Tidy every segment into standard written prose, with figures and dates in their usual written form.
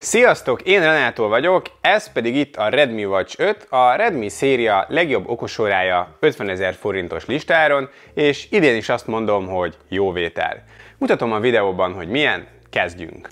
Sziasztok, én Renától vagyok, ez pedig itt a Redmi Watch 5, a Redmi széria legjobb okosórája 50 000 forintos listáron, és idén is azt mondom, hogy jó vétel. Mutatom a videóban, hogy milyen, kezdjünk!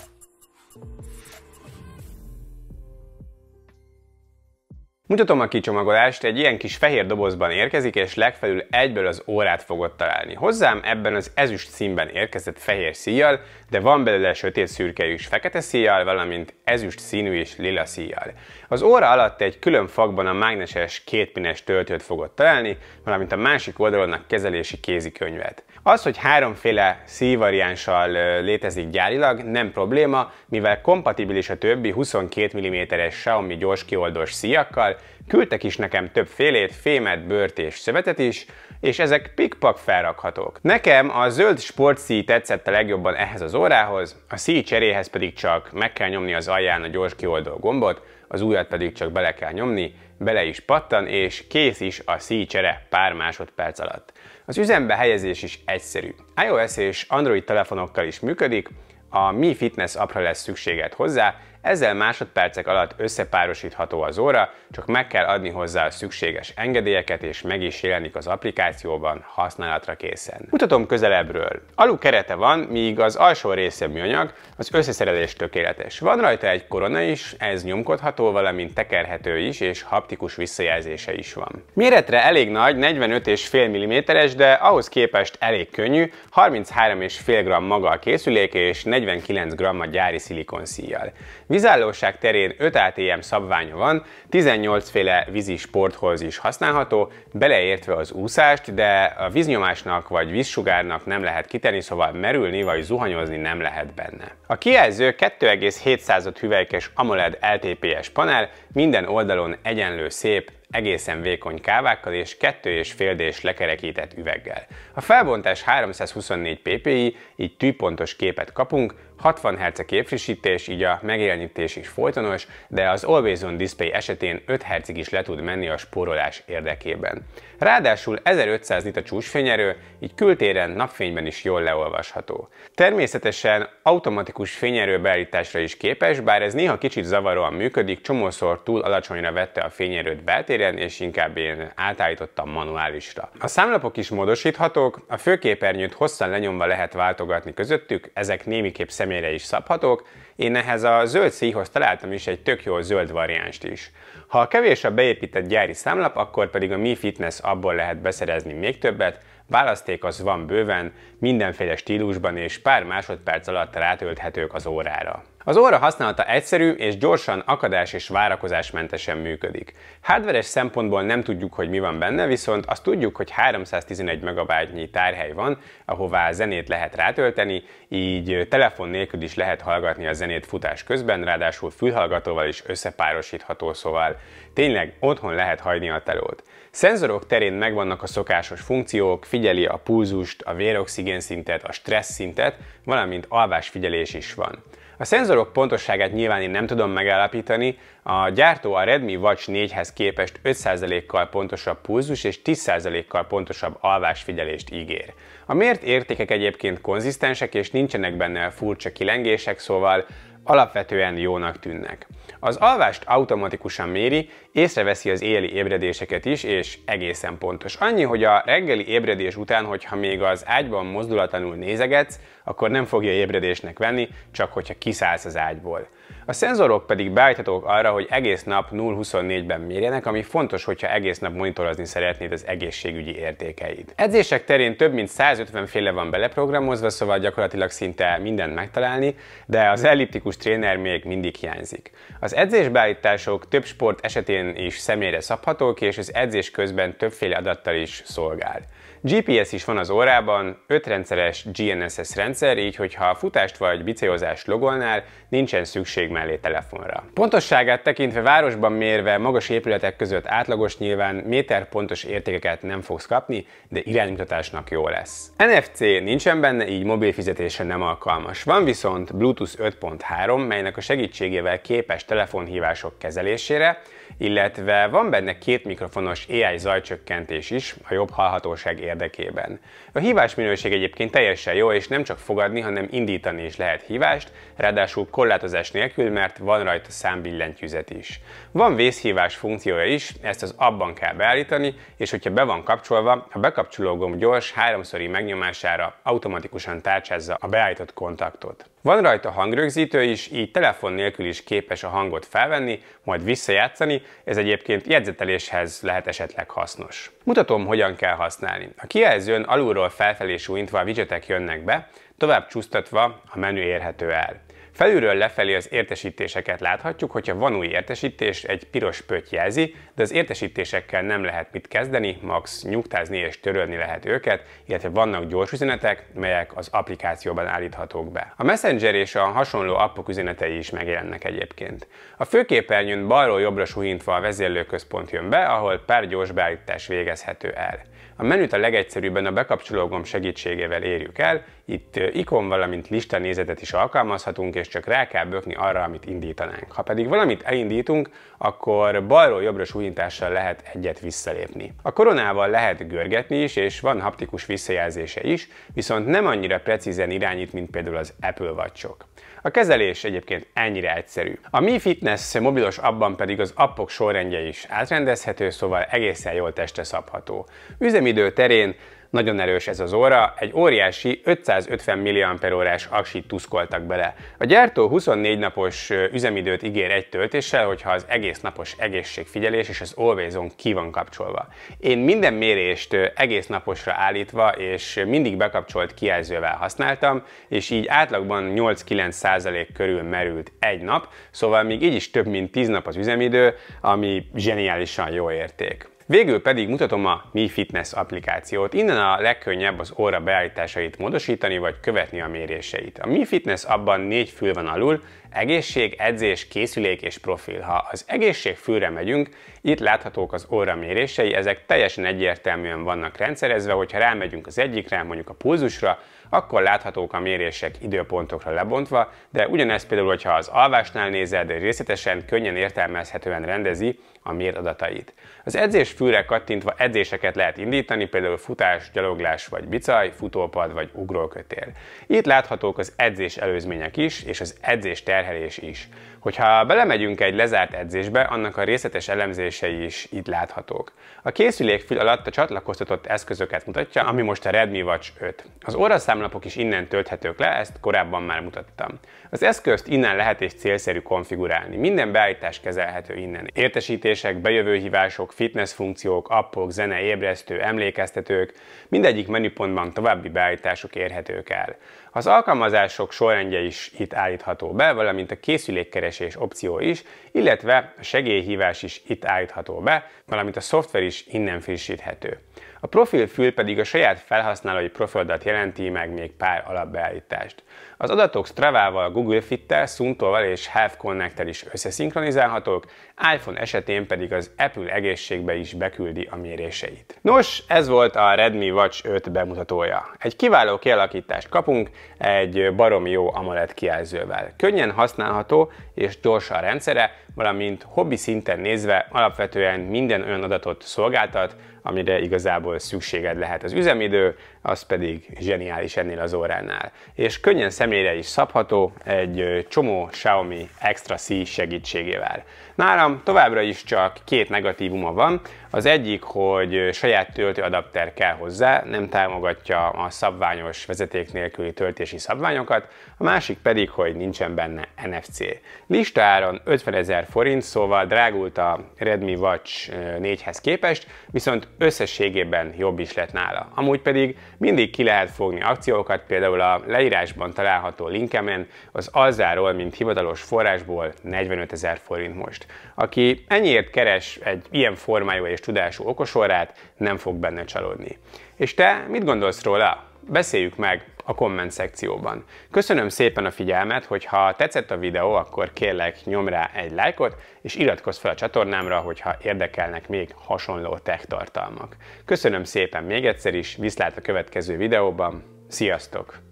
Mutatom a kicsomagolást, egy ilyen kis fehér dobozban érkezik, és legfelül egyből az órát fogod találni. Hozzám ebben az ezüst színben érkezett fehér szíjjal, de van belőle sötét szürke és fekete szíjjal, valamint ezüst színű és lila szíjjal. Az óra alatt egy külön fakban a mágneses kétpines töltőt fogod találni, valamint a másik oldalon a kezelési kézikönyvet. Az, hogy háromféle szíjvariánssal létezik gyárilag, nem probléma, mivel kompatibilis a többi 22 mm-es Xiaomi gyorskioldós szíjakkal, küldtek is nekem többfélét, fémet, bőrt és szövetet is, és ezek pikpak felrakhatók. Nekem a zöld sportszíj tetszett a legjobban ehhez az órához, a szíj cseréhez pedig csak meg kell nyomni az alján a gyorskioldó gombot, az ujjat pedig csak bele kell nyomni, bele is pattan, és kész is a szíjcsere pár másodperc alatt. Az üzembe helyezés is egyszerű. iOS és Android telefonokkal is működik, a Mi Fitness appra lesz szükséged hozzá, ezzel másodpercek alatt összepárosítható az óra, csak meg kell adni hozzá a szükséges engedélyeket, és meg is jelenik az applikációban használatra készen. Mutatom közelebbről. Alu kerete van, míg az alsó része műanyag, az összeszerelés tökéletes. Van rajta egy korona is, ez nyomkodható, valamint tekerhető is, és haptikus visszajelzése is van. Méretre elég nagy, 45,5 mm-es, de ahhoz képest elég könnyű, 33,5 g maga a készülék, és 49 g a gyári szilikonszíjjal. Vízállóság terén 5 ATM szabványa van, 18 féle vízi sporthoz is használható, beleértve az úszást, de a víznyomásnak vagy vízsugárnak nem lehet kitenni, szóval merülni vagy zuhanyozni nem lehet benne. A kijelző 2,7 hüvelykes AMOLED LTPS panel, minden oldalon egyenlő szép, egészen vékony kávákkal és 2,5D-s lekerekített üveggel. A felbontás 324 ppi, így tűpontos képet kapunk, 60 Hz képfrissítés, így a megjelenítés is folytonos, de az Always On Display esetén 5 Hz-ig is le tud menni a spórolás érdekében. Ráadásul 1500 nit a csúcsfényerő, így kültéren, napfényben is jól leolvasható. Természetesen automatikus fényerőbeállításra is képes, bár ez néha kicsit zavaróan működik, csomószor túl alacsonyra vette a fényerőt beltéren, és inkább én átállítottam manuálisra. A számlapok is módosíthatók, a főképernyőt hosszan lenyomva lehet váltogatni közöttük, ezek némiképp személyre is szabhatók, én ehhez a zöld szíjhoz találtam is egy tök jó zöld variánst is. Ha kevés a beépített gyári számlap, akkor pedig a Mi Fitness appból lehet beszerezni még többet, választék az van bőven, mindenféle stílusban, és pár másodperc alatt rátölthetők az órára. Az óra használata egyszerű és gyorsan, akadás és várakozásmentesen működik. Hardveres szempontból nem tudjuk, hogy mi van benne, viszont azt tudjuk, hogy 311 MB-nyi tárhely van, ahová zenét lehet rátölteni, így telefon nélkül is lehet hallgatni a zenét futás közben, ráadásul fülhallgatóval is összepárosítható, szóval tényleg otthon lehet hagyni a telót. Szenzorok terén megvannak a szokásos funkciók, figyeli a pulzust, a véroxigénszintet, a stressz szintet, valamint alvásfigyelés is van. A szenzorok pontosságát nyilván én nem tudom megállapítani, a gyártó a Redmi Watch 4-hez képest 5%-kal pontosabb pulzus és 10%-kal pontosabb alvásfigyelést ígér. A mért értékek egyébként konzisztensek és nincsenek benne furcsa kilengések, szóval alapvetően jónak tűnnek. Az alvást automatikusan méri, észreveszi az éjjeli ébredéseket is, és egészen pontos. Annyi, hogy a reggeli ébredés után, hogyha még az ágyban mozdulatlanul nézegetsz, akkor nem fogja ébredésnek venni, csak hogyha kiszállsz az ágyból. A szenzorok pedig beállíthatók arra, hogy egész nap 0-24-ben mérjenek, ami fontos, hogyha egész nap monitorozni szeretnéd az egészségügyi értékeid. Edzések terén több mint 150 féle van beleprogramozva, szóval gyakorlatilag szinte mindent megtalálni, de az elliptikus tréner még mindig hiányzik. Az edzésbeállítások több sport esetén is személyre szabhatók, és az edzés közben többféle adattal is szolgál. GPS is van az órában, 5 rendszeres GNSS rendszer, így hogyha futást vagy bicélyozást logolnál, nincsen szükség mellé telefonra. Pontosságát tekintve városban mérve magas épületek között átlagos, nyilván méterpontos értékeket nem fogsz kapni, de iránymutatásnak jó lesz. NFC nincsen benne, így mobil fizetésre nem alkalmas. Van viszont Bluetooth 5.3, melynek a segítségével képes telefonhívások kezelésére, illetve van benne 2 mikrofonos AI zajcsökkentés is a jobb hallhatóság érdekében. A hívás minőség egyébként teljesen jó, és nem csak fogadni, hanem indítani is lehet hívást, ráadásul korlátozás nélkül, mert van rajta számbillentyűzet is. Van vészhívás funkciója is, ezt az appban kell beállítani, és hogyha be van kapcsolva, a bekapcsoló gomb gyors 3-szori megnyomására automatikusan tárcsázza a beállított kontaktot. Van rajta hangrögzítő is, így telefon nélkül is képes a hangot felvenni, majd visszajátszani, ez egyébként jegyzeteléshez lehet esetleg hasznos. Mutatom, hogyan kell használni. A kijelzőn alulról felfelé súlyintva a widgetek jönnek be, tovább csúsztatva a menü érhető el. Felülről lefelé az értesítéseket láthatjuk, hogyha van új értesítés, egy piros pötty jelzi, de az értesítésekkel nem lehet mit kezdeni, max nyugtázni és törölni lehet őket, illetve vannak gyors üzenetek, melyek az applikációban állíthatók be. A Messenger és a hasonló appok üzenetei is megjelennek egyébként. A főképernyőn balról jobbra suhintva a vezérlőközpont jön be, ahol pár gyors beállítás végezhető el. A menüt a legegyszerűbben a bekapcsológomb segítségével érjük el, itt ikon, valamint listanézetet is alkalmazhatunk, és csak rá kell bökni arra, amit indítanánk. Ha pedig valamit elindítunk, akkor balról jobbra súlyintással lehet egyet visszalépni. A koronával lehet görgetni is, és van haptikus visszajelzése is, viszont nem annyira precízen irányít, mint például az Apple Watch-ok. A kezelés egyébként ennyire egyszerű. A Mi Fitness mobilos appban pedig az appok sorrendje is átrendezhető, szóval egészen jól testre szabható. Üzemidő terén nagyon erős ez az óra, egy óriási 550 mAh-órás aksit tuszkoltak bele. A gyártó 24 napos üzemidőt ígér egy töltéssel, hogyha az egész napos egészségfigyelés és az Always On ki van kapcsolva. Én minden mérést egész naposra állítva és mindig bekapcsolt kijelzővel használtam, és így átlagban 8-9% körül merült egy nap, szóval még így is több mint 10 nap az üzemidő, ami zseniálisan jó érték. Végül pedig mutatom a Mi Fitness applikációt. Innen a legkönnyebb az óra beállításait módosítani vagy követni a méréseit. A Mi Fitness appban 4 fül van alul, egészség, edzés, készülék és profil. Ha az egészségfülre megyünk, itt láthatók az óra mérései, ezek teljesen egyértelműen vannak rendszerezve, hogyha rámegyünk az egyikre, mondjuk a pulzusra, akkor láthatók a mérések időpontokra lebontva, de ugyanez például, hogyha az alvásnál nézed, részletesen, könnyen értelmezhetően rendezi a mért adatait. Az edzésfülre kattintva edzéseket lehet indítani, például futás, gyaloglás vagy bicaj, futópad vagy ugrókötél. Itt láthatók az edzés előzmények is, és az edzés terhelés is. Hogyha belemegyünk egy lezárt edzésbe, annak a részletes elemzései is itt láthatók. A készülékfül alatt a csatlakoztatott eszközöket mutatja, ami most a Redmi Watch 5. Az óraszámlapok is innen tölthetők le, ezt korábban már mutattam. Az eszközt innen lehet és célszerű konfigurálni. Minden beállítás kezelhető innen. Értesítések, bejövő hívások, fitness funkciók, appok, zene, ébresztő, emlékeztetők, mindegyik menüpontban további beállítások érhetők el. Az alkalmazások sorrendje is itt állítható be, valamint a készülékkeresés opció is, illetve a segélyhívás is itt állítható be, valamint a szoftver is innen frissíthető. A profilfül pedig a saját felhasználói profilodat jelenti, meg még pár alapbeállítást. Az adatok Stravával, Google Fit-tel, Suuntoval és Health Connect-tel is összeszinkronizálhatók, iPhone esetén pedig az Apple egészségbe is beküldi a méréseit. Nos, ez volt a Redmi Watch 5 bemutatója. Egy kiváló kialakítást kapunk egy baromi jó AMOLED kijelzővel. Könnyen használható és gyors a rendszere, valamint hobbi szinten nézve alapvetően minden olyan adatot szolgáltat, amire igazából szükséged lehet. Az üzemidő, az pedig zseniális ennél az óránál. És könnyen személyre is szabható egy csomó Xiaomi Extra C segítségével. Nálam továbbra is csak 2 negatívuma van. Az egyik, hogy saját töltőadapter kell hozzá, nem támogatja a szabványos vezeték nélküli töltési szabványokat, a másik pedig, hogy nincsen benne NFC. Listaáron 50 000 forint, szóval drágult a Redmi Watch 4-hez képest, viszont összességében jobb is lett nála. Amúgy pedig mindig ki lehet fogni akciókat, például a leírásban található linkemen az Alzáról, mint hivatalos forrásból 45 000 forint most. Aki ennyiért keres egy ilyen formájú és tudású okosórát, nem fog benne csalódni. És te mit gondolsz róla? Beszéljük meg a komment szekcióban. Köszönöm szépen a figyelmet, hogyha tetszett a videó, akkor kérlek nyomj rá egy lájkot, és iratkozz fel a csatornámra, hogyha érdekelnek még hasonló tech tartalmak. Köszönöm szépen még egyszer is, viszlát a következő videóban, sziasztok!